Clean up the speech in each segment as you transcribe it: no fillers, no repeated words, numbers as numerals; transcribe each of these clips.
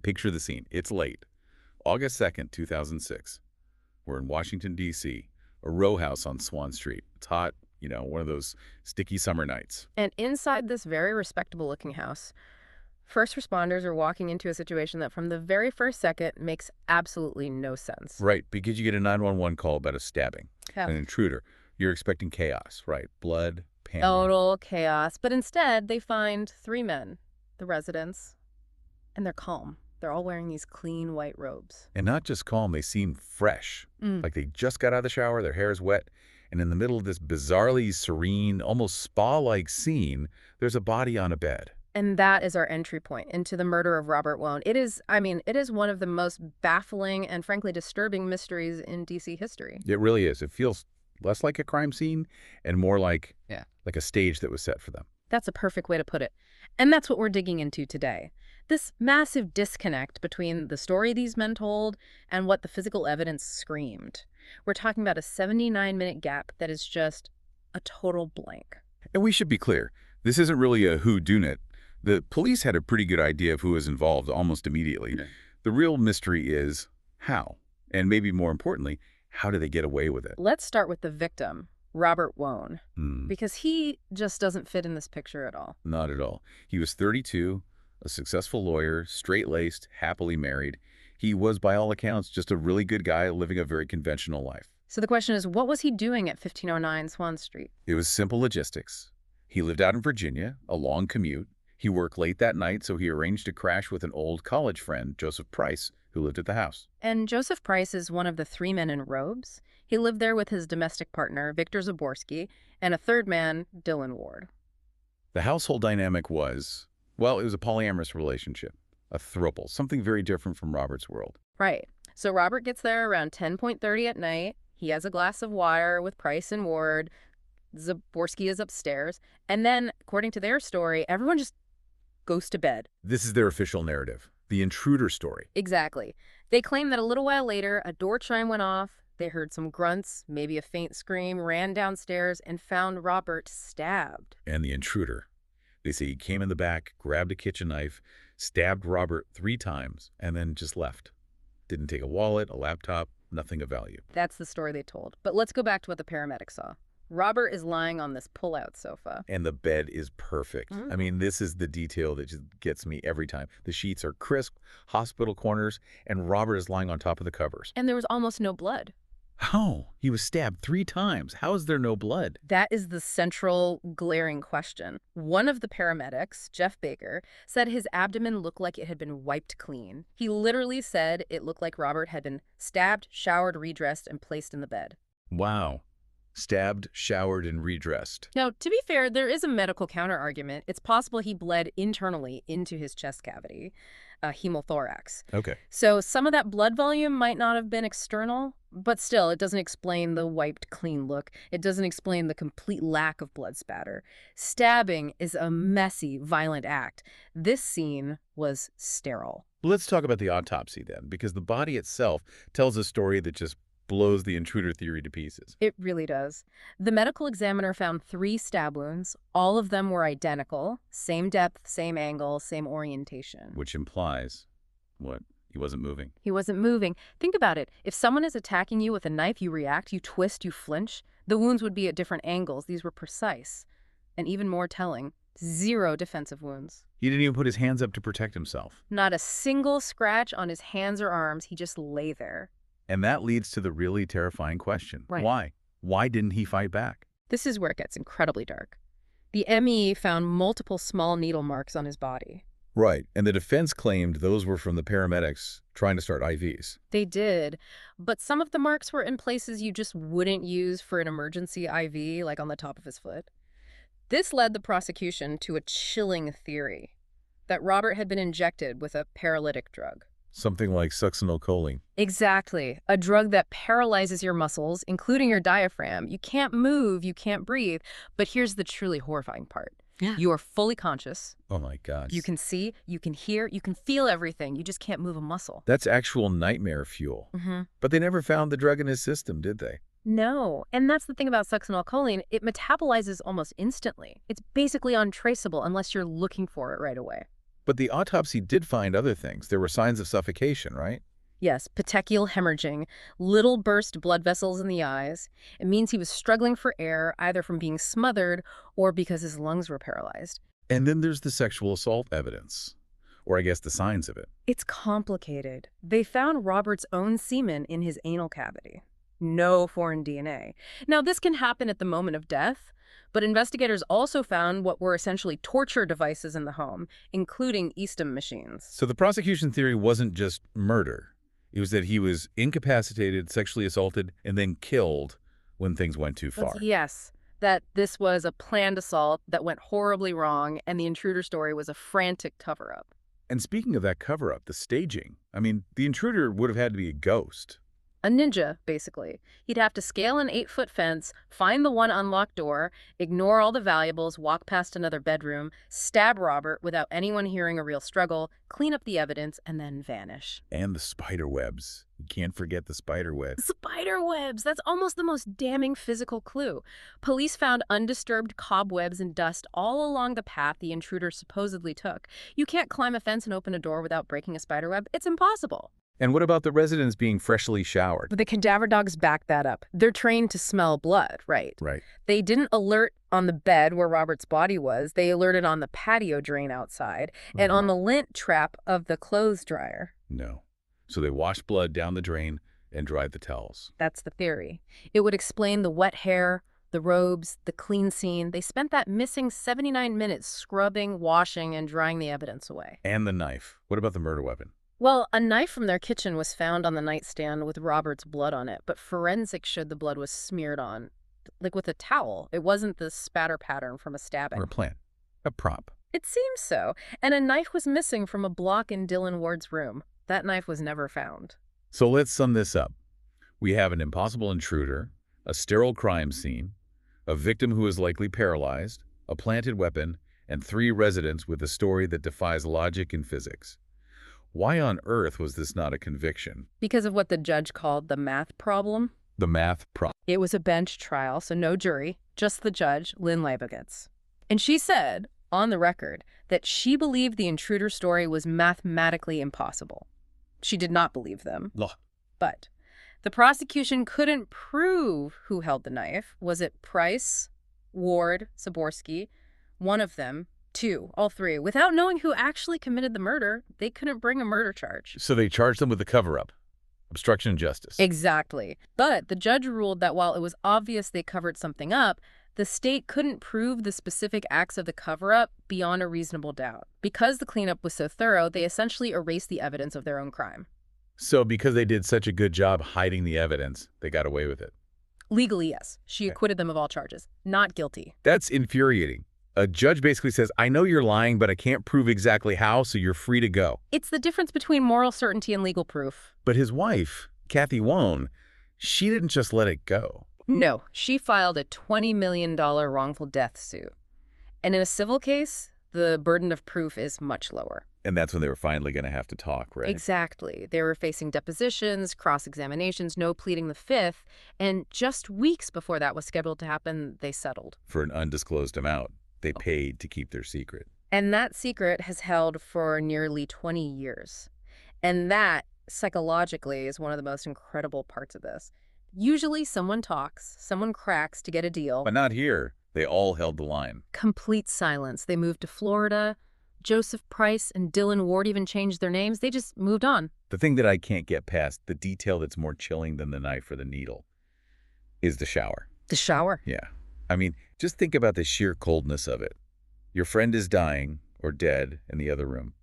picture the scene. It's late. August 2nd, 2006. We're in Washington, D.C., a row house on Swan Street. It's hot, one of those sticky summer nights. And inside this very respectable-looking house, first responders are walking into a situation that from the very first second makes absolutely no sense. Right, because you get a 911 call about a stabbing, Yeah. an intruder. You're expecting chaos, right? Blood, panic. Total chaos. But instead, they find three men, the residents, and they're calm. They're all wearing these clean white robes. And not just calm, they seem fresh. Like they just got out of the shower, their hair is wet. And in the middle of this bizarrely serene, almost spa-like scene, there's a body on a bed. And that is our entry point into the murder of Robert Wone. It is one of the most baffling and frankly disturbing mysteries in D.C. history. It really is. It feels less like a crime scene and more like a stage that was set for them. That's a perfect way to put it. And that's what we're digging into today. This massive disconnect between the story these men told and what the physical evidence screamed. We're talking about a 79-minute gap that is just a total blank. And we should be clear, this isn't really a whodunit. The police had a pretty good idea of who was involved almost immediately. Yeah. The real mystery is how, and maybe more importantly, how do they get away with it? Let's start with the victim, Robert Wone, because he just doesn't fit in this picture at all. Not at all. He was 32, a successful lawyer, straight-laced, happily married. He was, by all accounts, just a really good guy living a very conventional life. So the question is, what was he doing at 1509 Swan Street? It was simple logistics. He lived out in Virginia, a long commute. He worked late that night, so he arranged a crash with an old college friend, Joseph Price, who lived at the house. And Joseph Price is one of the three men in robes. He lived there with his domestic partner, Victor Zaborski, and a third man, Dylan Ward. The household dynamic was, well, it was a polyamorous relationship, a throuple, something very different from Robert's world. Right. So Robert gets there around 10:30 at night. He has a glass of water with Price and Ward. Zaborski is upstairs. And then, according to their story, everyone just goes to bed. This is their official narrative, the intruder story. Exactly. They claim that a little while later, a door chime went off. They heard some grunts, maybe a faint scream, ran downstairs, and found Robert stabbed. And the intruder. They say he came in the back, grabbed a kitchen knife, stabbed Robert 3 times, and then just left. Didn't take a wallet, a laptop, nothing of value. That's the story they told. But let's go back to what the paramedics saw. Robert is lying on this pull-out sofa. And the bed is perfect. I mean, this is the detail that just gets me every time. The sheets are crisp, hospital corners, and Robert is lying on top of the covers. And there was almost no blood. How? He was stabbed 3 times. How is there no blood? That is the central glaring question. One of the paramedics, Jeff Baker, said his abdomen looked like it had been wiped clean. He literally said it looked like Robert had been stabbed, showered, redressed, and placed in the bed. Wow. Stabbed, showered, and redressed. Now, to be fair, there is a medical counter-argument. It's possible he bled internally into his chest cavity, hemothorax. Okay. So some of that blood volume might not have been external, but still, it doesn't explain the wiped clean look. It doesn't explain the complete lack of blood spatter. Stabbing is a messy, violent act. This scene was sterile. Let's talk about the autopsy then, because the body itself tells a story that just blows the intruder theory to pieces. It really does. The medical examiner found 3 stab wounds. All of them were identical. Same depth, same angle, same orientation. Which implies, what? He wasn't moving. He wasn't moving. Think about it. If someone is attacking you with a knife, you react, you twist, you flinch. The wounds would be at different angles. These were precise. And even more telling, 0 defensive wounds. He didn't even put his hands up to protect himself. Not a single scratch on his hands or arms. He just lay there. And that leads to the really terrifying question. Right. Why? Why didn't he fight back? This is where it gets incredibly dark. The ME found multiple small needle marks on his body. Right. And the defense claimed those were from the paramedics trying to start IVs. They did. But some of the marks were in places you just wouldn't use for an emergency IV, like on the top of his foot. This led the prosecution to a chilling theory that Robert had been injected with a paralytic drug. Something like succinylcholine. Exactly. A drug that paralyzes your muscles, including your diaphragm. You can't move, you can't breathe. But here's the truly horrifying part. Yeah. You are fully conscious. Oh my God. You can see, you can hear, you can feel everything. You just can't move a muscle. That's actual nightmare fuel. But they never found the drug in his system, did they? No. And that's the thing about succinylcholine. It metabolizes almost instantly. It's basically untraceable unless you're looking for it right away. But the autopsy did find other things. There were signs of suffocation, right? Yes, petechial hemorrhaging, little burst blood vessels in the eyes. It means he was struggling for air, either from being smothered or because his lungs were paralyzed. And then there's the sexual assault evidence, or I guess the signs of it. It's complicated. They found Robert's own semen in his anal cavity. No foreign DNA. Now, this can happen at the moment of death, but investigators also found what were essentially torture devices in the home, including Eastham machines. So the prosecution theory wasn't just murder. It was that he was incapacitated, sexually assaulted, and then killed when things went too far. Yes, that this was a planned assault that went horribly wrong, and the intruder story was a frantic cover-up. And speaking of that cover-up, the staging, I mean, the intruder would have had to be a ghost. A ninja, basically. He'd have to scale an 8-foot fence, find the one unlocked door, ignore all the valuables, walk past another bedroom, stab Robert without anyone hearing a real struggle, clean up the evidence, and then vanish. And the spider webs. You can't forget the spider webs. Spider webs! That's almost the most damning physical clue. Police found undisturbed cobwebs and dust all along the path the intruder supposedly took. You can't climb a fence and open a door without breaking a spider web. It's impossible. And what about the residents being freshly showered? But the cadaver dogs back that up. They're trained to smell blood, right? Right. They didn't alert on the bed where Robert's body was. They alerted on the patio drain outside and on the lint trap of the clothes dryer. No. So they washed blood down the drain and dried the towels. That's the theory. It would explain the wet hair, the robes, the clean scene. They spent that missing 79 minutes scrubbing, washing, and drying the evidence away. And the knife. What about the murder weapon? Well, a knife from their kitchen was found on the nightstand with Robert's blood on it, but forensics showed the blood was smeared on, like with a towel. It wasn't the spatter pattern from a stabbing. Or a plant. A prop. It seems so. And a knife was missing from a block in Dylan Ward's room. That knife was never found. So let's sum this up. We have an impossible intruder, a sterile crime scene, a victim who is likely paralyzed, a planted weapon, and 3 residents with a story that defies logic and physics. Why on earth was this not a conviction? Because of what the judge called the math problem. The math problem. It was a bench trial, so no jury, just the judge, Lynn Leibovitz. And she said, on the record, that she believed the intruder story was mathematically impossible. She did not believe them. But the prosecution couldn't prove who held the knife. Was it Price, Ward, Zaborski? One of them. 2, all 3. Without knowing who actually committed the murder, they couldn't bring a murder charge. So they charged them with the cover-up. Obstruction of justice. Exactly. But the judge ruled that while it was obvious they covered something up, the state couldn't prove the specific acts of the cover-up beyond a reasonable doubt. Because the cleanup was so thorough, they essentially erased the evidence of their own crime. So because they did such a good job hiding the evidence, they got away with it. Legally, yes. She acquitted them of all charges. Not guilty. That's infuriating. A judge basically says, I know you're lying, but I can't prove exactly how, so you're free to go. It's the difference between moral certainty and legal proof. But his wife, Kathy Wone, she didn't just let it go. No, she filed a $20 million wrongful death suit. And in a civil case, the burden of proof is much lower. And that's when they were finally going to have to talk, right? Exactly. They were facing depositions, cross-examinations, no pleading the fifth, and just weeks before that was scheduled to happen, they settled. For an undisclosed amount. They paid to keep their secret. And that secret has held for nearly 20 years. And that, psychologically, is one of the most incredible parts of this. Usually someone talks, someone cracks to get a deal. But not here. They all held the line. Complete silence. They moved to Florida. Joseph Price and Dylan Ward even changed their names. They just moved on. The thing that I can't get past, the detail that's more chilling than the knife or the needle, is the shower. The shower? Yeah. I mean, just think about the sheer coldness of it. Your friend is dying or dead in the other room,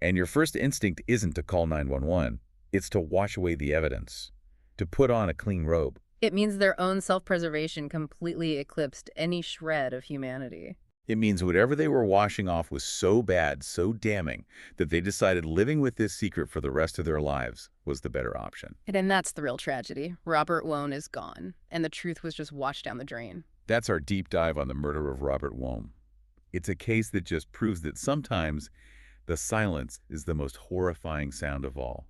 and your first instinct isn't to call 911. It's to wash away the evidence, to put on a clean robe. It means their own self-preservation completely eclipsed any shred of humanity. It means whatever they were washing off was so bad, so damning, that they decided living with this secret for the rest of their lives was the better option. And that's the real tragedy. Robert Wone is gone, and the truth was just washed down the drain. That's our deep dive on the murder of Robert Wone. It's a case that just proves that sometimes the silence is the most horrifying sound of all.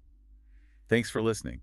Thanks for listening.